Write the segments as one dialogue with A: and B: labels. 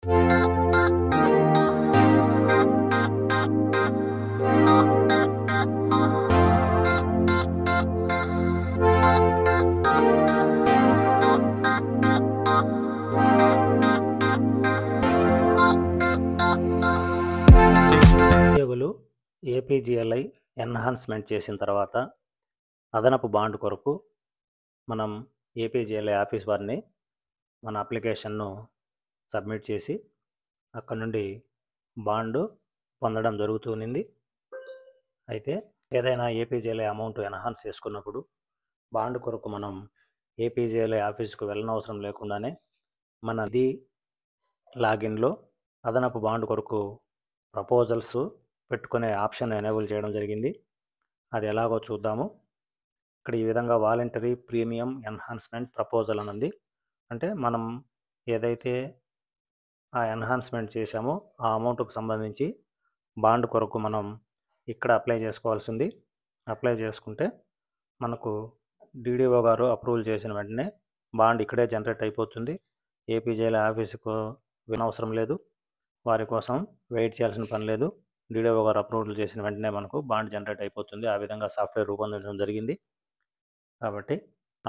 A: ఉద్యోగులు APGLI enhancement చేసిన తర్వాత అదనపు బాండ్ కొరకు మనం ఏపీజీఎల్ఐ ఆఫీస్ వారిని మన అప్లికేషన్ను సబ్మిట్ చేసి అక్కడ నుండి బాండ్ పొందడం జరుగుతుంది. అయితే ఏదైనా ఏపీజీఎల్ఐ అమౌంట్ ఎన్హాన్స్ చేసుకున్నప్పుడు బాండ్ కొరకు మనం ఏపీజీఎల్ఐ ఆఫీస్కు వెళ్ళనవసరం లేకుండానే మన ది లాగిన్లో అదనపు బాండ్ కొరకు ప్రపోజల్స్ పెట్టుకునే ఆప్షన్ ఎనేబుల్ చేయడం జరిగింది. అది ఎలాగో చూద్దాము. ఇక్కడ ఈ విధంగా వాలంటరీ ప్రీమియం ఎన్హాన్స్మెంట్ ప్రపోజల్ అని ఉంది. అంటే మనం ఏదైతే ఆ ఎన్హాన్స్మెంట్ చేశామో ఆ అమౌంట్కు సంబంధించి బాండ్ కొరకు మనం ఇక్కడ అప్లై చేసుకోవాల్సి ఉంది. అప్లై చేసుకుంటే మనకు డీడీఓ గారు అప్రూవల్ చేసిన వెంటనే బాండ్ ఇక్కడే జనరేట్ అయిపోతుంది. ఏపీజీఎల్ఐ ఆఫీసుకు వినవసరం లేదు. వారి కోసం వెయిట్ చేయాల్సిన పని లేదు. డీడీఓ గారు అప్రూవల్ చేసిన వెంటనే మనకు బాండ్ జనరేట్ అయిపోతుంది. ఆ విధంగా సాఫ్ట్వేర్ రూపొందించడం జరిగింది. కాబట్టి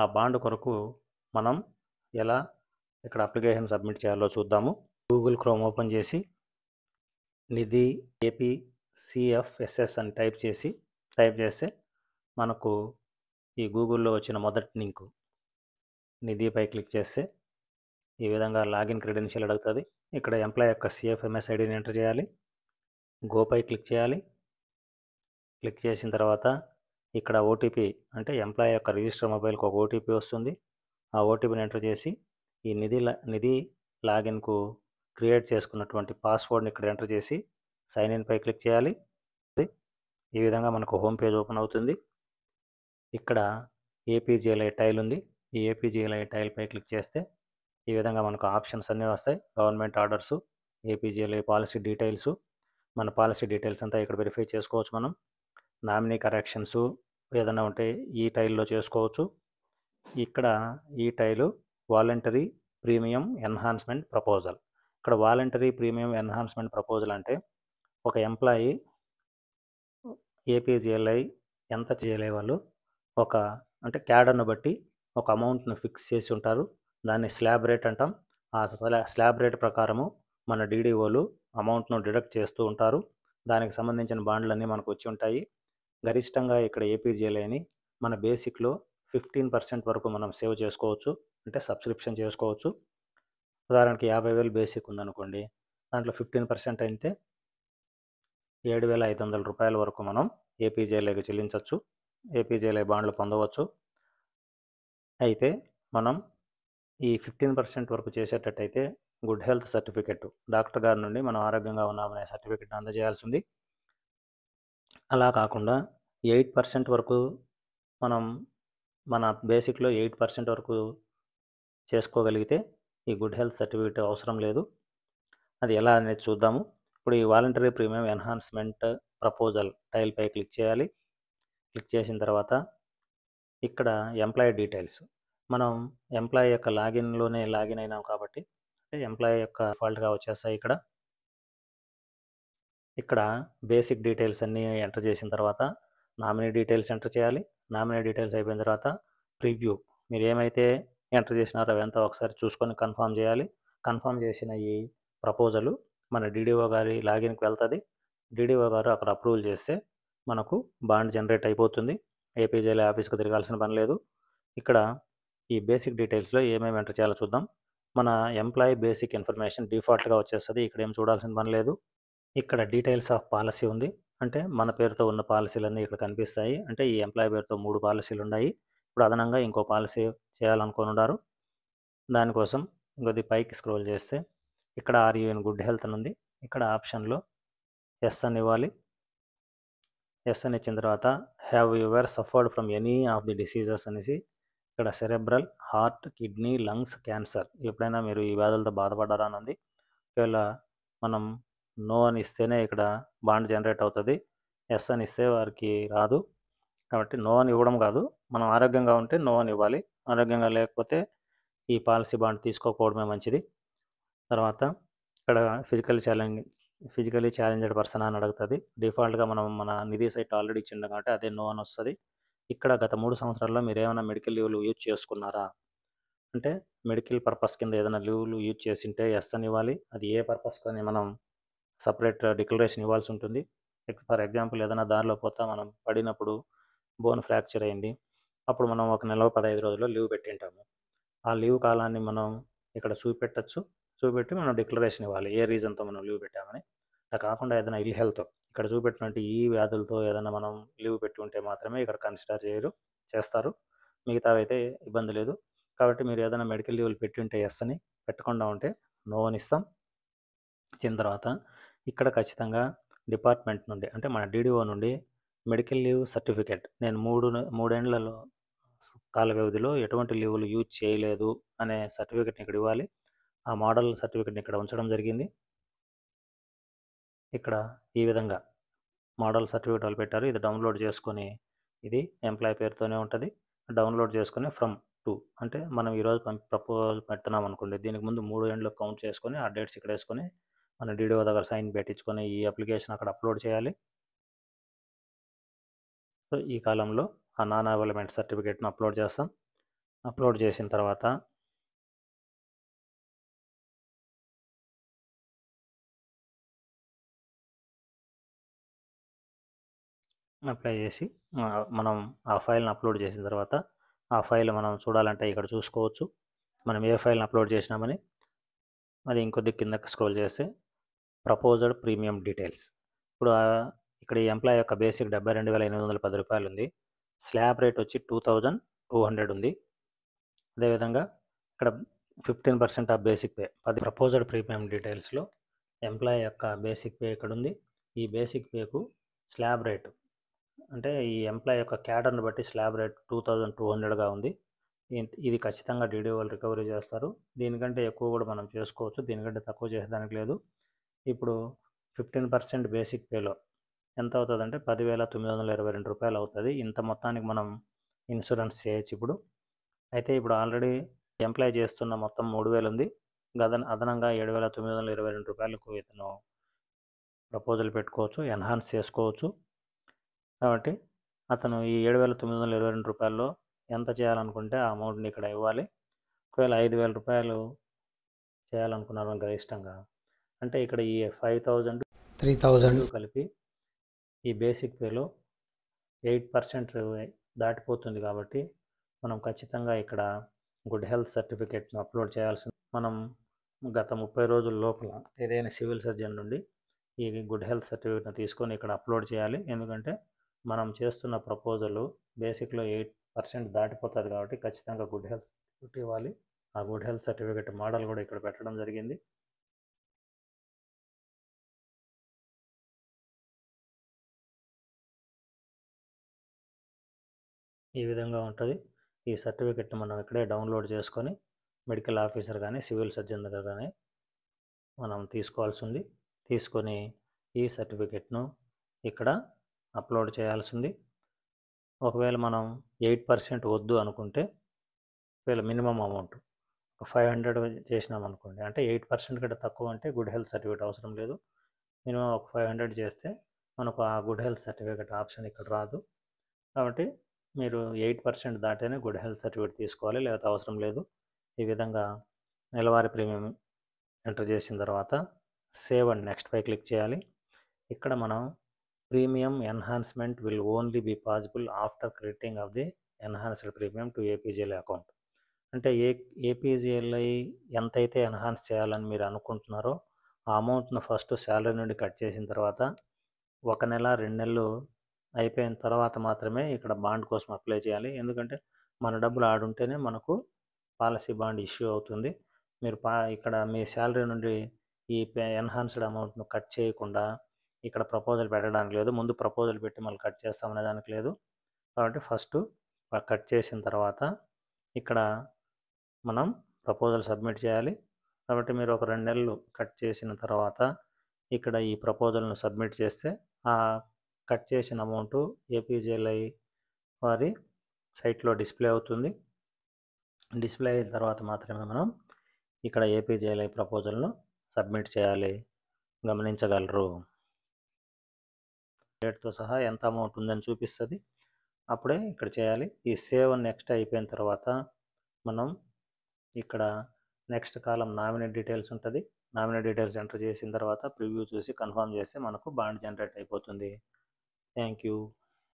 A: ఆ బాండ్ కొరకు మనం ఎలా ఇక్కడ అప్లికేషన్ సబ్మిట్ చేయాలో చూద్దాము. గూగుల్ క్రోమ్ ఓపెన్ చేసి నిధి ఏపీసీఎఫ్ఎస్ఎస్ అని టైప్ చేస్తే మనకు ఈ గూగుల్లో వచ్చిన మొదటి లింకు నిధిపై క్లిక్ చేస్తే ఈ విధంగా లాగిన్ క్రెడెన్షియల్ అడుగుతుంది. ఇక్కడ ఎంప్లాయ్ యొక్క సిఎఫ్ఎంఎస్ ఐడిని ఎంటర్ చేయాలి. గోపై క్లిక్ చేయాలి. క్లిక్ చేసిన తర్వాత ఇక్కడ ఓటీపీ అంటే ఎంప్లాయ్ యొక్క రిజిస్టర్ మొబైల్కి ఒక ఓటీపీ వస్తుంది. ఆ ఓటీపీని ఎంటర్ చేసి ఈ నిధి లాగిన్కు క్రియేట్ చేసుకున్నటువంటి పాస్వర్డ్ని ఇక్కడ ఎంటర్ చేసి సైన్ ఇన్ పై క్లిక్ చేయాలి. ఈ విధంగా మనకు హోమ్ పేజ్ ఓపెన్ అవుతుంది. ఇక్కడ ఏపీజీఎల్ఐ టైల్ ఉంది. ఈ ఏపీజీఎల్ఐ టైల్ పై క్లిక్ చేస్తే ఈ విధంగా మనకు ఆప్షన్స్ అన్నీ వస్తాయి. Government orders, APGLI policy details, మన పాలసీ డీటెయిల్స్ అంతా ఇక్కడ వెరిఫై చేసుకోవచ్చు. మనం నామినీ కరెక్షన్స్ ఏదైనా ఉంటే ఈ టైల్లో చేసుకోవచ్చు. ఇక్కడ ఈ టైలు వాలంటరీ ప్రీమియం ఎన్హాన్స్మెంట్ ప్రపోజల్. ఇక్కడ వాలంటరీ ప్రీమియం ఎన్హాన్స్మెంట్ ప్రపోజల్ అంటే ఒక ఎంప్లాయీ ఏపీజీఎల్ఐ ఎంత చేయలే వాళ్ళు అంటే క్యాడర్ను బట్టి ఒక అమౌంట్ను ఫిక్స్ చేసి ఉంటారు. దాన్ని స్లాబ్ రేట్ అంటాం. ఆ స్లాబ్ రేట్ ప్రకారము మన డీడీఓలు అమౌంట్ను డిడక్ట్ చేస్తూ ఉంటారు. దానికి సంబంధించిన బాండ్లన్నీ మనకు వచ్చి ఉంటాయి. గరిష్టంగా ఇక్కడ ఏపీజీఎల్ఐని మన బేసిక్లో 15% వరకు మనం సేవ్ చేసుకోవచ్చు, అంటే సబ్స్క్రిప్షన్ చేసుకోవచ్చు. ఉదాహరణకి 50,000 బేసిక్ ఉందనుకోండి, దాంట్లో 15% అయితే 7,500 రూపాయల వరకు మనం ఏపీజీఎల్ఐకి చెల్లించవచ్చు. ఏపీజీఎల్ఐ బాండ్లు పొందవచ్చు. అయితే మనం ఈ 15% వరకు చేసేటట్టయితే గుడ్ హెల్త్ సర్టిఫికెట్ డాక్టర్ గారి నుండి మనం ఆరోగ్యంగా ఉన్నామనే సర్టిఫికెట్ అందజేయాల్సి ఉంది. అలా కాకుండా 8% వరకు మనం మన బేసిక్లో 8% వరకు చేసుకోగలిగితే ఈ గుడ్ హెల్త్ సర్టిఫికెట్ అవసరం లేదు. అది ఎలా అనేది చూద్దాము. ఇప్పుడు ఈ voluntary premium enhancement proposal tile పై క్లిక్ చేయాలి. క్లిక్ చేసిన తర్వాత ఇక్కడ ఎంప్లాయీ డీటెయిల్స్, మనం ఎంప్లాయీ యొక్క లాగిన్లోనే లాగిన్ అయినాం కాబట్టి ఎంప్లాయీ యొక్క డిఫాల్ట్గా వచ్చేస్తాయి. ఇక్కడ బేసిక్ డీటెయిల్స్ అన్నీ ఎంటర్ చేసిన తర్వాత నామినీ డీటెయిల్స్ ఎంటర్ చేయాలి. నామినీ డీటెయిల్స్ అయిపోయిన తర్వాత ప్రివ్యూ, మీరు ఏమైతే ఎంటర్ చేసినారో అవంతా ఒకసారి చూసుకొని కన్ఫర్మ్ చేయాలి. కన్ఫర్మ్ చేసిన ఈ ప్రపోజలు మన డీడీఓ గారి లాగిన్కి వెళ్తుంది. డీడీఓ గారు అక్కడ అప్రూవల్ చేస్తే మనకు బాండ్ జనరేట్ అయిపోతుంది. ఏపీజీఎల్ఐ ఆఫీస్కి తిరగాల్సిన పని లేదు. ఇక్కడ ఈ బేసిక్ డీటెయిల్స్లో ఏమేమి ఎంటర్ చేయాలో చూద్దాం. మన ఎంప్లాయీ బేసిక్ ఇన్ఫర్మేషన్ డిఫాల్ట్గా వచ్చేస్తుంది. ఇక్కడ ఏం చూడాల్సిన పని లేదు. ఇక్కడ డీటెయిల్స్ ఆఫ్ పాలసీ ఉంది. అంటే మన పేరుతో ఉన్న పాలసీలన్నీ ఇక్కడ కనిపిస్తాయి. అంటే ఈ ఎంప్లాయీ పేరుతో 3 పాలసీలు ఉన్నాయి. ఇప్పుడు అదనంగా ఇంకో పాలసీ చేయాలనుకొని ఉన్నారు. దానికోసం ఇంకొద్ది పైకి స్క్రోల్ చేస్తే ఇక్కడ are you in good health అని ఉంది. ఇక్కడ ఆప్షన్లో ఎస్ అని ఇవ్వాలి. ఎస్ అని ఇచ్చిన తర్వాత have your suffered from any of the diseases అనేసి ఇక్కడ cerebral, heart, kidney, lungs, cancer ఎప్పుడైనా మీరు ఈ వ్యాధులతో బాధపడ్డారా అని ఉంది. ఒకవేళ మనం నో అని ఇస్తేనే ఇక్కడ బాండ్ జనరేట్ అవుతుంది. ఎస్ అని ఇస్తే వారికి రాదు. కాబట్టి నో అని ఇవ్వడం కాదు, మనం ఆరోగ్యంగా ఉంటే నో అని ఇవ్వాలి. ఆరోగ్యంగా లేకపోతే ఈ పాలసీ బాండ్ తీసుకోకపోవడమే మంచిది. తర్వాత ఇక్కడ ఫిజికలీ ఛాలెంజ్డ్ పర్సన్ అని అడుగుతుంది. డిఫాల్ట్గా మనం మన నిధి సైట్ ఆల్రెడీ ఇచ్చిండు కాబట్టి అదే నో అని వస్తుంది. ఇక్కడ గత 3 సంవత్సరాల్లో మీరు ఏమైనా మెడికల్ లీవ్లు యూజ్ చేసుకున్నారా అంటే మెడికల్ పర్పస్ కింద ఏదైనా లీవ్లు యూజ్ చేసింటే ఎస్ అని ఇవ్వాలి. అది ఏ పర్పస్ అని మనం సపరేట్ డిక్లరేషన్ ఇవ్వాల్సి ఉంటుంది. ఫర్ ఎగ్జాంపుల్ ఏదైనా దారిలో పోతా మనం పడినప్పుడు బోన్ ఫ్రాక్చర్ అయింది, అప్పుడు మనం ఒక నెల 15 రోజుల్లో లీవ్ పెట్టింటాము. ఆ లీవ్ కాలాన్ని మనం ఇక్కడ చూపెట్టి మనం డిక్లరేషన్ ఇవ్వాలి ఏ రీజన్తో మనం లీవ్ పెట్టామని. అలా కాకుండా ఏదైనా ఇల్ హెల్త్ ఇక్కడ చూపెట్టినట్టు ఈ వ్యాధులతో ఏదైనా మనం లీవ్ పెట్టి ఉంటే మాత్రమే ఇక్కడ కన్సిడర్ చేస్తారు. మిగతావి అయితే ఇబ్బంది లేదు. కాబట్టి మీరు ఏదైనా మెడికల్ లీవ్లు పెట్టి ఉంటే ఎస్ అని, పెట్టకుండా ఉంటే నో అని ఇస్తాం. ఇచ్చిన తర్వాత ఇక్కడ ఖచ్చితంగా డిపార్ట్మెంట్ నుండి అంటే మన DDO నుండి మెడికల్ లీవ్ సర్టిఫికేట్ నేను 3 కాల వ్యవధిలో ఎటువంటి లీవులు యూజ్ చేయలేదు అనే సర్టిఫికేట్ని ఇక్కడ ఇవ్వాలి. ఆ మోడల్ సర్టిఫికేట్ని ఇక్కడ ఉంచడం జరిగింది. ఇక్కడ ఈ విధంగా మోడల్ సర్టిఫికేట్ వాళ్ళు పెట్టారు. ఇది డౌన్లోడ్ చేసుకొని, ఇది ఎంప్లాయ్ పేరుతోనే ఉంటుంది. డౌన్లోడ్ చేసుకొని ఫ్రమ్ టు అంటే మనం ఈరోజు ప్రపోజల్ పెడుతున్నాం అనుకోండి, దీనికి ముందు 3 ఏండ్లు కౌంట్ చేసుకొని ఆ డేట్స్ ఇక్కడ వేసుకొని మన DDO దగ్గర సైన్ పెట్టించుకొని ఈ అప్లికేషన్ అక్కడ అప్లోడ్ చేయాలి. సో ఈ కాలంలో ఆ నాన్ అవైలమెంట్ సర్టిఫికేట్ను అప్లోడ్ చేస్తాం. అప్లోడ్ చేసిన తర్వాత అప్లై చేసి మనం ఆ ఫైల్ని అప్లోడ్ చేసిన తర్వాత ఆ ఫైల్ మనం చూడాలంటే ఇక్కడ చూసుకోవచ్చు మనం ఏ ఫైల్ని అప్లోడ్ చేసినామని. మరి ఇంకొద్ది కిందకి స్క్రోల్ చేస్తే ప్రపోజ్డ్ ప్రీమియం డీటెయిల్స్. ఇప్పుడు ఇక్కడ ఈ ఎంప్లాయ్ యొక్క బేసిక్ 72,810 రూపాయలు ఉంది. స్లాబ్ రేట్ వచ్చి 2,200 ఉంది. అదేవిధంగా ఇక్కడ 15% of basic pay. Proposed premium డీటెయిల్స్లో ఎంప్లాయ్ యొక్క బేసిక్ పే ఇక్కడ ఉంది. ఈ బేసిక్ పేకు స్లాబ్ రేటు అంటే ఈ ఎంప్లాయ్ యొక్క క్యాడర్ని బట్టి స్లాబ్ రేట్ 2,200గా ఉంది. ఇది ఖచ్చితంగా DDO వాళ్ళు రికవరీ చేస్తారు. దీనికంటే ఎక్కువ కూడా మనం చేసుకోవచ్చు, దీనికంటే తక్కువ చేసేదానికి లేదు. ఇప్పుడు 15% బేసిక్ పేలో ఎంత అవుతుందంటే 10,922 రూపాయలు అవుతుంది. ఇంత మొత్తానికి మనం ఇన్సూరెన్స్ చేయొచ్చు ఇప్పుడు. అయితే ఇప్పుడు ఆల్రెడీ ఎంప్లాయ్ చేస్తున్న మొత్తం 3,000 ఉంది. అదనంగా 7,922 రూపాయలకు ఇతను ప్రపోజల్ పెట్టుకోవచ్చు, ఎన్హాన్స్ చేసుకోవచ్చు. కాబట్టి అతను ఈ 7,922 రూపాయల్లో ఎంత చేయాలనుకుంటే ఆ అమౌంట్ని ఇక్కడ ఇవ్వాలి. ఒకవేళ 5,000 రూపాయలు చేయాలనుకున్నారు గరిష్టంగా అంటే ఇక్కడ ఈ 5,000 3,000 కలిపి ఈ బేసిక్ పేలో 8% దాటిపోతుంది. కాబట్టి మనం ఖచ్చితంగా ఇక్కడ గుడ్ హెల్త్ సర్టిఫికేట్ను అప్లోడ్ చేయాల్సి. మనం గత 30 రోజుల లోపల ఏదైనా సివిల్ సర్జన్ నుండి ఈ గుడ్ హెల్త్ సర్టిఫికేట్ను తీసుకొని ఇక్కడ అప్లోడ్ చేయాలి. ఎందుకంటే మనం చేస్తున్న ప్రపోజల్ బేసిక్లో 8% దాటిపోతుంది కాబట్టి ఖచ్చితంగా గుడ్ హెల్త్ సర్టిఫికేట్ ఇవ్వాలి. ఆ గుడ్ హెల్త్ సర్టిఫికేట్ మోడల్ కూడా ఇక్కడ పెట్టడం జరిగింది. ఈ విధంగా ఉంటుంది. ఈ సర్టిఫికేట్ని మనం ఇక్కడే డౌన్లోడ్ చేసుకొని మెడికల్ ఆఫీసర్ కానీ సివిల్ సర్జన్ దగ్గర కానీ మనం తీసుకోవాల్సి ఉంది. తీసుకొని ఈ సర్టిఫికేట్ను ఇక్కడ అప్లోడ్ చేయాల్సి ఉంది. ఒకవేళ మనం 8% వద్దు అనుకుంటే ఒకవేళ మినిమం అమౌంట్ ఒక 500 చేసినాం అనుకోండి, అంటే 8% కంటే తక్కువ అంటే గుడ్ హెల్త్ సర్టిఫికేట్ అవసరం లేదు. మినిమం ఒక 500 చేస్తే మనకు ఆ గుడ్ హెల్త్ సర్టిఫికేట్ ఆప్షన్ ఇక్కడ రాదు. కాబట్టి మీరు 8% దాటేనే గుడ్ హెల్త్ సర్టిఫికేట్ తీసుకోవాలి, లేకపోతే అవసరం లేదు. ఈ విధంగా నెలవారీ ప్రీమియం ఎంటర్ చేసిన తర్వాత సేవ్ అండ్ నెక్స్ట్ పై క్లిక్ చేయాలి. ఇక్కడ మనం premium enhancement will only be possible after crediting of the enhanced premium to APGLI account. అంటే APGLI ఎంతైతే ఎన్హాన్స్ చేయాలని మీరు అనుకుంటున్నారో ఆ అమౌంట్ను ఫస్ట్ శాలరీ నుండి కట్ చేసిన తర్వాత 1 నెల 2 నెలలు అయిపోయిన తర్వాత మాత్రమే ఇక్కడ బాండ్ కోసం అప్లై చేయాలి. ఎందుకంటే మన డబ్బులు ఆడుంటేనే మనకు పాలసీ బాండ్ ఇష్యూ అవుతుంది. మీరు ఇక్కడ మీ శాలరీ నుండి ఈ ఎన్హాన్స్డ్ అమౌంట్ను కట్ చేయకుండా ఇక్కడ ప్రపోజల్ పెట్టడానికి లేదు. ముందు ప్రపోజల్ పెట్టి మళ్ళీ కట్ చేస్తామనే దానికి లేదు. కాబట్టి ఫస్ట్ కట్ చేసిన తర్వాత ఇక్కడ మనం ప్రపోజల్ సబ్మిట్ చేయాలి. కాబట్టి మీరు ఒక 2 నెలలు కట్ చేసిన తర్వాత ఇక్కడ ఈ ప్రపోజల్ను సబ్మిట్ చేస్తే ఆ కట్ చేసిన అమౌంట్ APGLI వారి సైట్లో డిస్ప్లే అవుతుంది. డిస్ప్లే అయిన తర్వాత మాత్రమే మనం ఇక్కడ APGLI ప్రపోజల్ను సబ్మిట్ చేయాలి గమనించగలరు. డేట్‌తో సహా ఎంత అమౌంట్ ఉందని చూపిస్తది. అప్పుడే ఇక్కడ చేయాలి. ఈ సేవ్ నెక్స్ట్ అయిపోయిన తర్వాత మనం ఇక్కడ నెక్స్ట్ కాలమ్ నామినీ డీటెయిల్స్ ఉంటది. నామినీ డీటెయిల్స్ ఎంటర్ చేసిన తర్వాత ప్రివ్యూ చూసి కన్ఫర్మ్ చేస్తే మనకు బాండ్ జనరేట్ అయిపోతుంది. Thank you.